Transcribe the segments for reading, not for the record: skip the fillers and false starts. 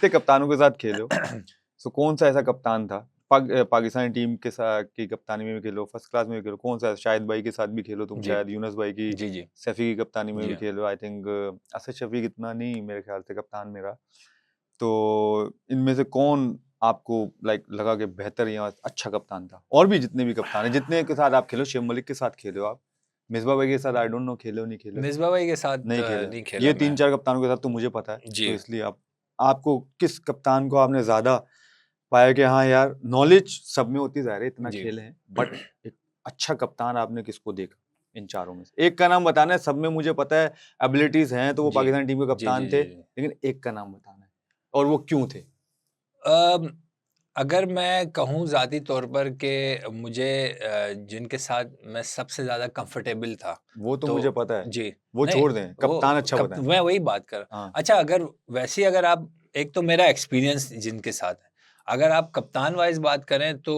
कितने कप्तानों के साथ खेले हो? सो कौन सा ऐसा कप्तान था पाकिस्तानी टीम के साथ की कप्तानी में भी खेलो, फर्स्ट क्लास में भी खेलो, कौन सा? शाहिद भाई के साथ भी खेलो तुम, जी शायद यूनुस भाई की, जी जी सैफी की कप्तानी में जी भी हाँ। खेलो, आई थिंक असद शफीक इतना नहीं मेरे ख्याल से कप्तान मेरा। तो इनमें से कौन आपको लाइक लगा कि बेहतर या अच्छा कप्तान था? और भी जितने भी कप्तान है, जितने के साथ आप खेलो, शेख मलिक के साथ खेलो आप, मिसबा भाई के साथ आई डोंट नो खेलो नहीं खेले, मिसबा भाई के साथ नहीं खेले, नहीं खेला ये मैं। 3-4 कप्तानों के साथ तो मुझे पता है। जी तो इसलिए आप आपको किस कप्तान को आपने ज्यादा पाया कि हाँ यार, नॉलेज सब में होती, ज़ाहिर है इतना जी खेले हैं, बट एक अच्छा कप्तान आपने किसको देखा इन चारों में से? एक का नाम बताना है, सब में मुझे पता है एबिलिटीज हैं, तो वो जी पाकिस्तान टीम के जी जी कप्तान थे, जी जी। लेकिन एक का नाम बताना है और वो क्यों थे? अम, अगर मैं कहूँ ज़ाती तौर पर कि मुझे जिनके साथ मैं सबसे ज़्यादा कंफर्टेबल था, वो तो तो मुझे पता है, जी, वो नहीं, छोड़ दें, कप्तान अच्छा बताएं। मैं वही बात कर। हाँ, अच्छा, अगर वैसे ही अगर आप, एक तो मेरा एक्सपीरियंस जिनके साथ है, अगर आप कप्तान वाइज़ बात करें तो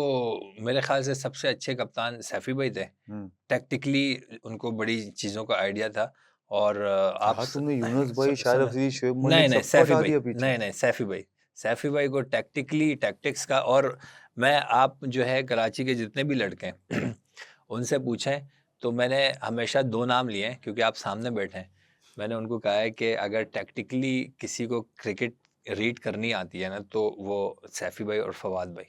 मेरे ख़्याल से सबसे अच्छे कप्तान सैफ़ी भाई थे। हम्म। टैक्टिकली उनको बड़ी चीज़ों का आइडिया था और आप कहा तुमने यूनुस भाई, शाहिद सुने, अफरीदी, शोएब नहीं मलिक नहीं सबको सैफ़ी हटा भाई, दिया पीछे। नहीं नहीं सैफ़ी भाई, सैफ़ी भाई को टैक्टिकली टैक्टिक्स का, और मैं, आप जो है कराची के जितने भी लड़के हैं उनसे पूछें तो मैंने हमेशा 2 नाम लिए हैं, क्योंकि आप सामने बैठे हैं। मैंने उनको कहा है कि अगर टैक्टिकली किसी को क्रिकेट रीड करनी आती है ना, तो वो सैफ़ी भाई और फवाद भाई।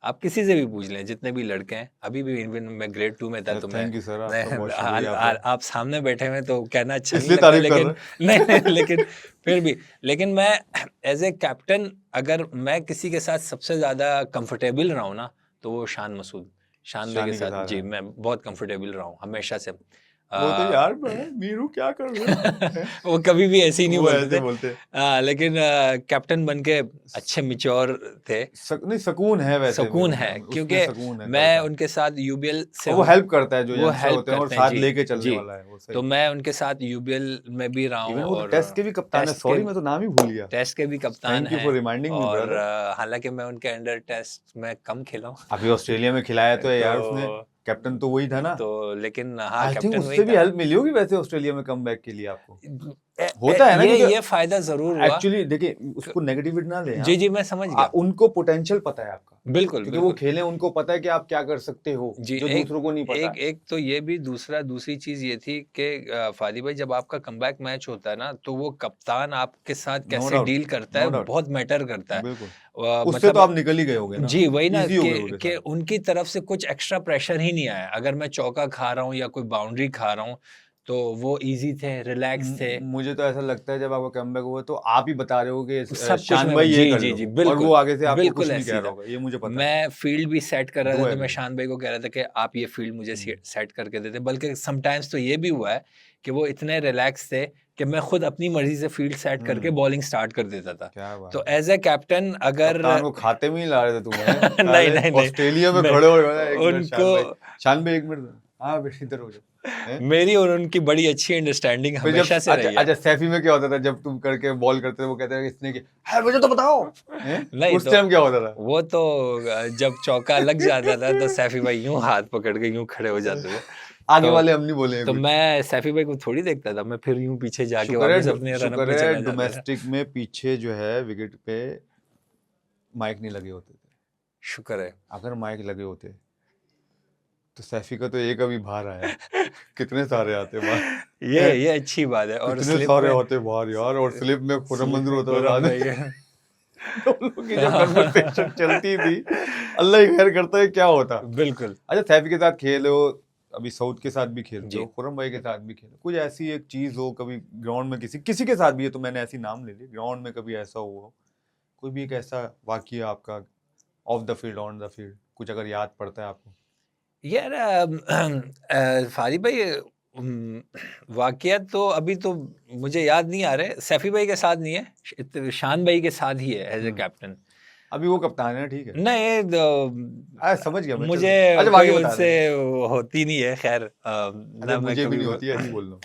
आप किसी से भी पूछ लें, जितने भी लड़के हैं, अभी भी इवन मैं ग्रेड 2 में था, तो थैंक यू सर, मैं आपका बहुत शुक्रिया आपका, आप सामने बैठे हुए हैं तो कहना अच्छा नहीं इसलिए लगता, तारीफ कर लेकिन रहे नहीं हैं। नहीं, लेकिन फिर भी, लेकिन मैं एज ए कैप्टन, अगर मैं किसी के साथ सबसे ज़्यादा कंफर्टेबल रहा हूँ ना, तो वो शान मसूद, शान भाई के शानी के साथ, साथ जी, है, मैं बहुत कंफर्टेबल रहा हूँ हमेशा से। वो तो अ, यार मीरू क्या कर रहे हैं? वो कभी भी ऐसे ही नहीं वो बोलते ऐसे थे। बोलते, लेकिन कैप्टन बन के अच्छे मैच्योर थे। नहीं सुकून है वैसे में, सुकून है, उसमें क्योंकि सुकून है मैं करता है, उनके साथ यूबीएल से और वो हूँ, हेल्प करता है जो वो यंगस्टर हेल्प होते हैं, और करते हैं। साथ जी, लेके चलने जी। वाला है वो, तो सही। मैं उनके साथ यूबीएल में भी रहा हूँ, इवन वो तो और टेस्ट के भी कप्तान है, टेस्ट के सॉरी मैं तो नाम ही भूल गया। टेस्ट के भी कप्तान थैंक यू हैं। फॉर रिमाइंडिंग मी और ब्रदर। हालाँकि मैं उनके अंडर टेस्ट में कम खेला हूँ। अभी ऑस्ट्रेलिया में खिलाया तो है यार उसने, तो कैप्टन तो वही था ना। लेकिन हाँ, आई थिंक कैप्टन वही उससे भी था। हेल्प मिली होगी वैसे ऑस्ट्रेलिया में कमबैक के लिए आपको, होता है ना, ये क्योंकि फ़ायदा ज़रूर हुआ। एक्चुअली देखिए, उसको नेगेटिविटी ना लें जी, आप, जी, मैं समझ गया। उनको पोटेंशियल पता है आपका, बिल्कुल, क्योंकि वो बिल्कुल। खेले, उनको पता है कि आप क्या कर सकते हो, जी, जो एक दूसरों को नहीं पता एक है। एक तो ये भी, दूसरी चीज़ ये थी कि फ़ादी भाई, जब आपका कमबैक मैच होता है ना, तो वो कप्तान आपके साथ नो कैसे डाउट, डील करता है, नो डाउट, बहुत मैटर करता है। बिल्कुल। उससे तो मतलब, आप निकल ही गए होगे ना, जी, वही ना, इजी हो गए होगे कि सारे। उनकी तरफ से कुछ एक्स्ट्रा प्रेशर ही नहीं आया। अगर मैं चौका खा रहा हूँ या कोई बाउंड्री खा रहा हूँ, तो वो ईज़ी थे, रिलैक्स थे। मुझे तो ऐसा लगता है जब आपका कमबैक हुआ तो आप ही बता रहे हो कि सब कुछ शान मैं, भाई ये जी, कर जी, लो, जी, और वो बिल्कुल, आगे से आपको कुछ बिल्कुल नहीं कह ऐसे ही रहा था। होगा, ये मुझे पता है। मैं फ़ील्ड भी सेट कर रहा डू था, तो मैं एग्री। शान भाई को कह रहा था कि आप ये फ़ील्ड मुझे सेट करके दे दें। बल्कि समटाइम्स तो ये भी हुआ है कि वो इतने रिलैक्स थे कि मैं खुद अपनी मर्ज़ी से फ़ील्ड सेट करके बॉलिंग स्टार्ट कर देता था। क्या तो बात है, एज़ अ कैप्टन अगर कप्तान को खाते में ही ला रहे थे तुम्हें नहीं, साले, नहीं, नहीं, ऑस्ट्रेलिया में नहीं, खड़े हो गए, एक मिनट उनको, शान भाई एक मिनट, हाँ बेटा इधर हो जाओ, हैं? मेरी और उनकी बड़ी अच्छी अंडरस्टैंडिंग फिर जब हमेशा से अच्छा रही है। अच्छा सैफी में क्या होता था, जब तुम करके बॉल करते थे वो कहते थे इसने की है, मुझे तो बताओ, हैं? नहीं उस तो टाइम क्या होता था? वो तो जब चौका लग जाता था, तो सैफी भाई यूं हाथ पकड़ के यूं खड़े हो जाते थे। आगे तो वाले हम नहीं बोलेंगे तो कुछ। मैं सैफी भाई को थोड़ी देखता था, मैं फिर यूं पीछे जाके वापस अपने रनअप शुक्र में है चला जाता था। डोमेस्टिक में पीछे जो है विकेट पे माइक नहीं लगे होते थे, शुक्र है। अगर माइक लगे होते तो सैफी का तो एक अभी बाहर आया, कितने सारे आते बाहर, हैं? ये अच्छी बात है। और कितने स्लिप सारे में, होते बाहर यार, और स्लिप में खुरम मंजूर होता था खुर्रम साथ भाई में। तुम लोग की जो कन्वर्सेशन चलती थी, अल्लाह ही खैर करता है क्या होता। बिल्कुल। अच्छा सैफी के साथ खेलो, अभी सऊद के साथ भी खेलते जी, हो, खुरम भाई के साथ भी खेलो, कुछ ऐसी एक चीज हो कभी ग्राउंड में, किसी किसी के साथ भी है, तो मैंने ऐसी नाम ले ली, ग्राउंड में कभी ऐसा हुआ हो, कोई भी एक ऐसा वाकया आपका, of the field on the field, कुछ अगर याद पड़ता है आपको? यार फारिद भाई, वाकया तो अभी तो मुझे याद नहीं आ रहे। सैफी भाई के साथ नहीं है, शान भाई के साथ ही है एज ए कैप्टन। अभी वो कप्तान है, ठीक है, नहीं, समझ गया मैं, चलो मुझे अच्छा कोई बाकी बता उनसे देना। होती नहीं है, खैर, अच्छा ना मैं मुझे भी कभी नहीं होती, ऐसे ही बोल रहा हूँ,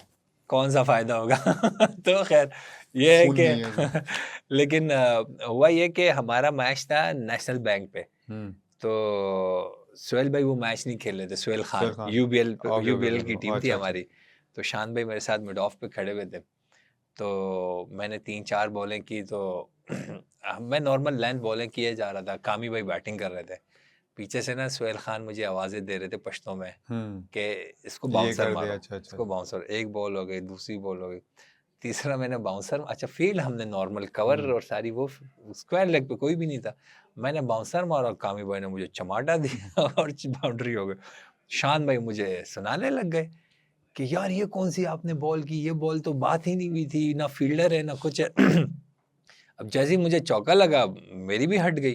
कौन सा फायदा होगा। तो खैर, ये है खून कि नहीं है तो। लेकिन हुआ ये कि हमारा मैच था नेशनल बैंक पे। हम्म। तो सुहेल भाई वो मैच नहीं खेल रहे थे, सुहेल शेर Khan, Khan, UBL okay okay UBL की ओके, टीम थी अच्छा अच्छा, हमारी। तो शान भाई मेरे साथ मिड ऑफ पे खड़े हुए थे। तो मैंने 3-4 बॉलें की, तो मैं नॉर्मल लेंथ बॉलिंग किए जा रहा था, कामी भाई बैटिंग कर रहे थे, पीछे से ना सुहेल खान मुझे आवाज़ें दे रहे थे पश्तो में कि इसको ये बाउंसर कर दे, मारो, अच्छा इसको अच्छा। बाउंसर, एक बॉल हो गई, दूसरी बॉल हो गई, तीसरा मैंने बाउंसर, अच्छा फील्ड हमने नॉर्मल कवर और सारी वो स्क्वायर लेग पे कोई भी नहीं था, मैंने बाउंसर मारा, कामी भाई ने मुझे चमाटा दिया और बाउंड्री हो गई। शान भाई मुझे सुनाने लग गए कि यार ये कौन सी आपने बॉल की, ये बॉल तो बात ही नहीं हुई थी, ना फील्डर है ना कुछ है। अब जैसे ही मुझे चौका लगा, मेरी भी हट गई,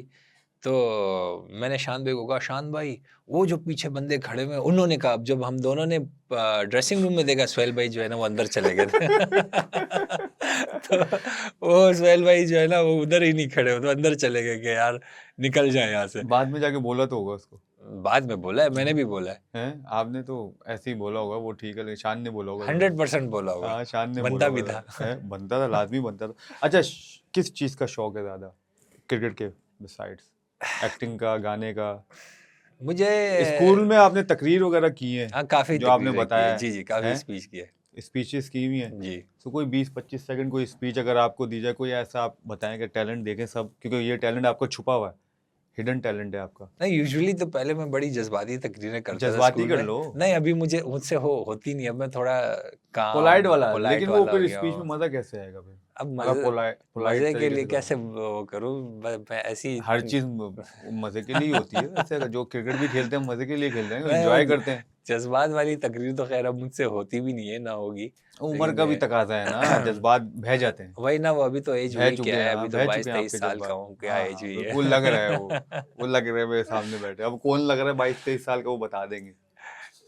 तो मैंने शान भाई को कहा, शान भाई वो जो पीछे बंदे खड़े हुए हैं, उन्होंने कहा, अब जब हम दोनों ने ड्रेसिंग रूम में देखा, सुहेल भाई जो है ना वो अंदर चले गए थे। तो वो सुहेल भाई जो है ना वो उधर ही नहीं खड़े हो, तो अंदर चले गए कि यार निकल जाए यहाँ से। बाद में जाके बोला तो होगा उसको, बाद में बोला है, मैंने भी बोला है, हैं? आपने तो ऐसे ही बोला होगा, वो ठीक है, लेकिन शान ने बोला होगा 100% बोला होगा, हाँ, शान ने बनता बोला भी होगा, था। बनता था, लाजमी बनता था। अच्छा, किस चीज़ का शौक है ज़्यादा क्रिकेट के बिसाइड्स? एक्टिंग का, गाने का? मुझे स्कूल में आपने तकरीर वगैरह की है, हाँ काफ़ी जो आपने तकरीरें की है, बताया जी जी, काफ़ी है, स्पीच की है, स्पीचेस की हुई हैं, जी। तो कोई 20-25 सेकंड कोई स्पीच अगर आपको दी जाए, कोई ऐसा आप बताएं कि टैलेंट देखें सब, क्योंकि ये टैलेंट आपका छुपा हुआ है, हिडन टैलेंट है आपका। नहीं, यूजुअली तो पहले मैं बड़ी जज्बाती तकरीरें करता था जज्बाती स्कूल कर में। लो, नहीं, अभी मुझे मुझसे होती नहीं, अब मैं थोड़ा पोलाइट काम, वाला, पोलाइट लेकिन वो वाला हो फिर गया स्पीच में हूँ। मजा कैसे आएगा फिर? अब अगर मज़े पोलाइट पोलाइट मज़े के तरीके लिए से कैसे करो, वो करूँ, मैं ऐसी हर चीज मजे के लिए ही होती है वैसे, अगर जो क्रिकेट भी खेलते हैं मजे के लिए खेलते हैं, मैं एंजॉय करते हैं। जज़्बात वाली तकरीर तो खैर अब मुझसे होती भी नहीं है, ना होगी। उम्र लेकिन का भी तकाजा है ना, जज्बात बह जाते हैं, वही ना, वो अभी तो एज बह हुई चुके क्या हैं, है, हाँ अभी तो बह चुके हैं 22-23 आपके साल का जज्बात। हूँ, क्या हाँ एज हाँ, हुई बिल्कुल लग रहा है है। वो लग रहा है मेरे सामने बैठे, अब कौन लग रहा है 22-23 साल का वो बता देंगे।